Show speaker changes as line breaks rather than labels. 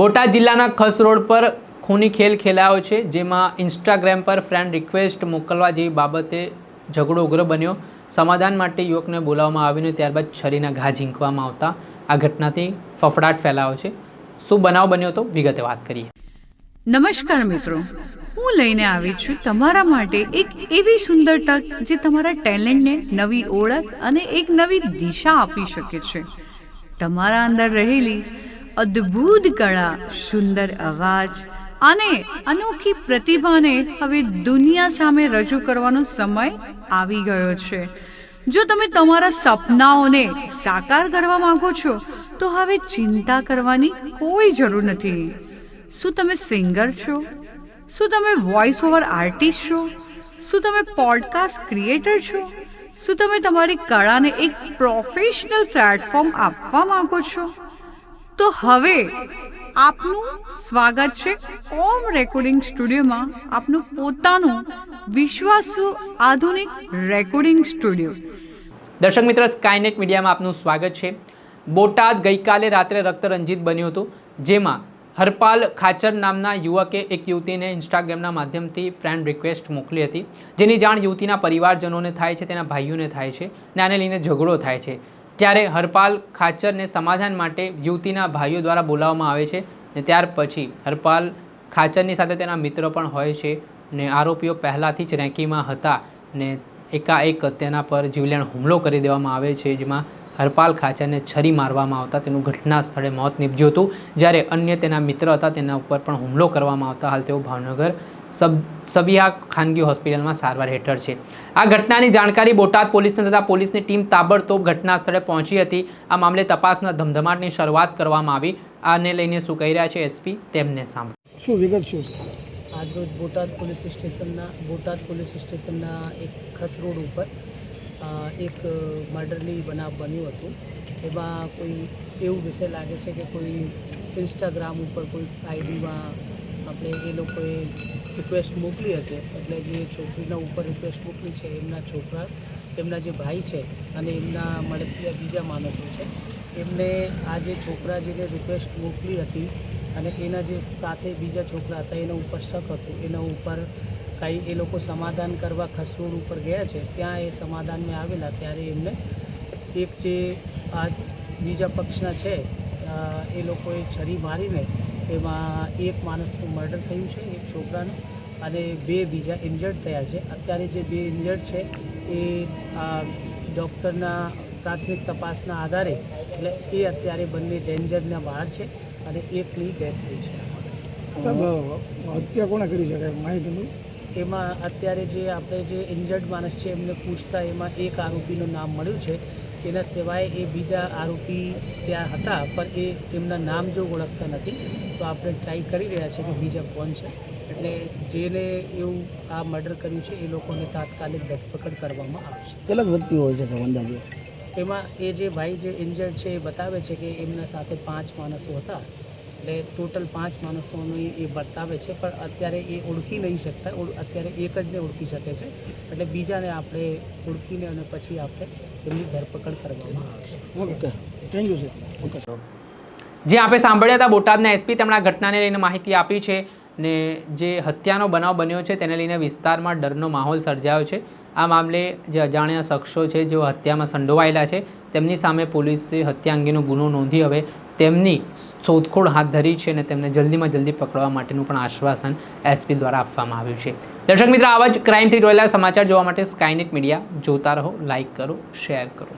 બોટાદ જિલ્લાના ખસ રોડ પર ખૂની ખેલ ખેલાયો છે, જેમાં ઇન્સ્ટાગ્રામ પર ફ્રેન્ડ રિક્વેસ્ટ મોકલવા જેવી બાબતે ઝઘડો ઉગ્ર બન્યો। સમાધાન માટે યુવકને બોલાવવામાં આવીને ત્યારબાદ છરીના ઘા ઝીંકવામાં આવતા આ ઘટનાથી ફફડાટ ફેલાયો છે। શું બનાવ બન્યો તો વિગતે વાત કરીએ।
નમસ્કાર મિત્રો, હું લઈને આવી છું તમારા માટે એક એવી સુંદર તક જે તમારા ટેલેન્ટને નવી ઓળખ અને એક નવી દિશા આપી શકે છે। તમારા અંદર રહેલી અદ્ભુત કળા, સુંદર અવાજ અને અનોખી પ્રતિભાને હવે દુનિયા સામે રજૂ કરવાનો સમય આવી ગયો છે। જો તમે તમારા સપનાઓને સાકાર કરવા માંગો છો તો હવે ચિંતા કરવાની કોઈ જરૂર નથી। શું તમે સિંગર છો? શું તમે વોઇસ ઓવર આર્ટિસ્ટ છો? શું તમે પોડકાસ્ટ ક્રિએટર છો? શું તમે તમારી કળાને એક પ્રોફેશનલ પ્લેટફોર્મ આપવા માંગો છો? તો હવે આપનું સ્વાગત છે ઓમ રેકોર્ડિંગ સ્ટુડિયોમાં, આપનું પોતાનું વિશ્વાસુ આધુનિક રેકોર્ડિંગ સ્ટુડિયો।
દર્શક મિત્ર, સ્કાયનેટ મીડિયામાં આપનું સ્વાગત છે। બોટાદ ગઈકાલે રાત્રે રક્તરંજિત બન્યું હતું, જેમાં હરપાલ ખાચર નામના યુવકે એક યુવતીને ઇન્સ્ટાગ્રામના માધ્યમથી ફ્રેન્ડ રિક્વેસ્ટ મોકલી હતી, જેની જાણ યુવતીના પરિવારજનોને થાય છે, તેના ભાઈઓને થાય છે ને આને લઈને ઝઘડો થાય છે। ત્યારે હરપાલ ખાચરને સમાધાન માટે યુવતીના ભાઈઓ દ્વારા બોલાવવામાં આવે છે ને ત્યાર પછી હરપાલ ખાચરની સાથે તેના મિત્ર પણ હોય છે ને આરોપીઓ પહેલાંથી જ રેકીમાં હતા ને એકાએક તેના પર જીવલેણ હુમલો કરી દેવામાં આવે છે, જેમાં હરપાલ ખાચરને છરી મારવામાં આવતા તેનું ઘટના સ્થળે મોત નીપજ્યું હતું। જ્યારે અન્ય તેના મિત્ર હતા તેના ઉપર પણ હુમલો કરવામાં આવતા હાલ તેઓ ભાવનગર સબિયા ખાનગી હોસ્પિટલમાં સારવાર હેઠળ છે। આ ઘટનાની જાણકારી બોટાદ પોલીસને થતાં પોલીસની ટીમ તાબડતોબ ઘટના સ્થળે પહોંચી હતી। આ મામલે તપાસના ધમધમાટની શરૂઆત કરવામાં આવી। આને લઈને શું કહી રહ્યા છે એસપી, તેમને સાંભળો।
શું વિગત શું?
આજરોજ બોટાદ પોલીસ સ્ટેશનના એક ખસ રોડ ઉપર એક મર્ડરની બનાવ બન્યું હતું। એમાં કોઈ એવું વિષય લાગે છે કે કોઈ ઇન્સ્ટાગ્રામ ઉપર કોઈ આઈડીમાં આપણે એ લોકોએ રિક્વેસ્ટ મોકલી હશે, એટલે જે છોકરીના ઉપર રિક્વેસ્ટ મોકલી છે એમના છોકરા, એમના જે ભાઈ છે અને એમના મળતિયા બીજા માણસો છે, એમને આ જે છોકરા જેને રિક્વેસ્ટ મોકલી હતી અને એના જે સાથે બીજા છોકરા હતા એના ઉપર શક હતું, એના ઉપર કાંઈ એ લોકો સમાધાન કરવા ખસરોડ ઉપર ગયા છે। ત્યાં એ સમાધાનમાં આવેલા ત્યારે એમને એક જે આ બીજા પક્ષના છે એ લોકોએ છરી મારીને એમાં એક માણસનું મર્ડર થયું છે, એક છોકરાનું, અને બે બીજા ઇન્જર્ડ થયા છે। અત્યારે જે બે ઇન્જર્ડ છે એ ડૉક્ટરના પ્રાથમિક તપાસના આધારે એટલે એ અત્યારે બંને ડેન્જરના બહાર છે અને એકની ડેથ થઈ છે।
હત્યા કોણે કરી શકે માહિતીનું?
એમાં અત્યારે જે આપણે જે ઇન્જર્ડ માણસ છે એમને પૂછતા એમાં એક આરોપીનું નામ મળ્યું છે। એના સિવાય એ બીજા આરોપી ત્યાં હતા પણ એ એમના નામ જો ઓળખતા નથી, તો આપણે ટ્રાય કરી રહ્યા છે કે બીજા કોણ છે। એટલે જેને એવું આ મર્ડર કર્યું છે એ લોકોને તાત્કાલિક ધરપકડ કરવામાં આવશે।
કેટલાક વ્યક્તિઓ હોય છે અંદાજે?
એમાં એ જે ભાઈ જે ઇન્જર્ડ છે એ બતાવે છે કે એમના સાથે 5 માણસો હતા, એટલે ટોટલ 5 માણસોનું એ બતાવે છે, પણ અત્યારે એ ઓળખી નહીં શકતા, અત્યારે એક જ ને ઓળખી શકે છે, એટલે બીજાને આપણે ઓળખીને અને પછી આપણે એમની ધરપકડ કરવામાં આવશે।
Okay, thank you sir. Okay sir,
જે આપણે સાંભળ્યા હતા બોટાદના એસપી, તેમણે આ ઘટનાને લઈને માહિતી આપી છે ને જે હત્યાનો બનાવ બન્યો છે તેને લઈને વિસ્તારમાં ડરનો માહોલ સર્જાયો છે। આ મામલે જે અજાણ્યા શખ્સો છે જેઓ હત્યામાં સંડોવાયેલા છે તેમની સામે પોલીસે હત્યા અંગેનો ગુનો નોંધી હવે તેમની શોધખોળ હાથ ધરી છે અને તેમને જલ્દીમાં જલ્દી પકડવા માટેનું પણ આશ્વાસન એસપી દ્વારા આપવામાં આવ્યું છે। દર્શક મિત્ર, આવા જ ક્રાઇમથી જોડાયેલા સમાચાર જોવા માટે સ્કાયનેટ મીડિયા જોતા રહો, લાઇક કરો, શેર કરો।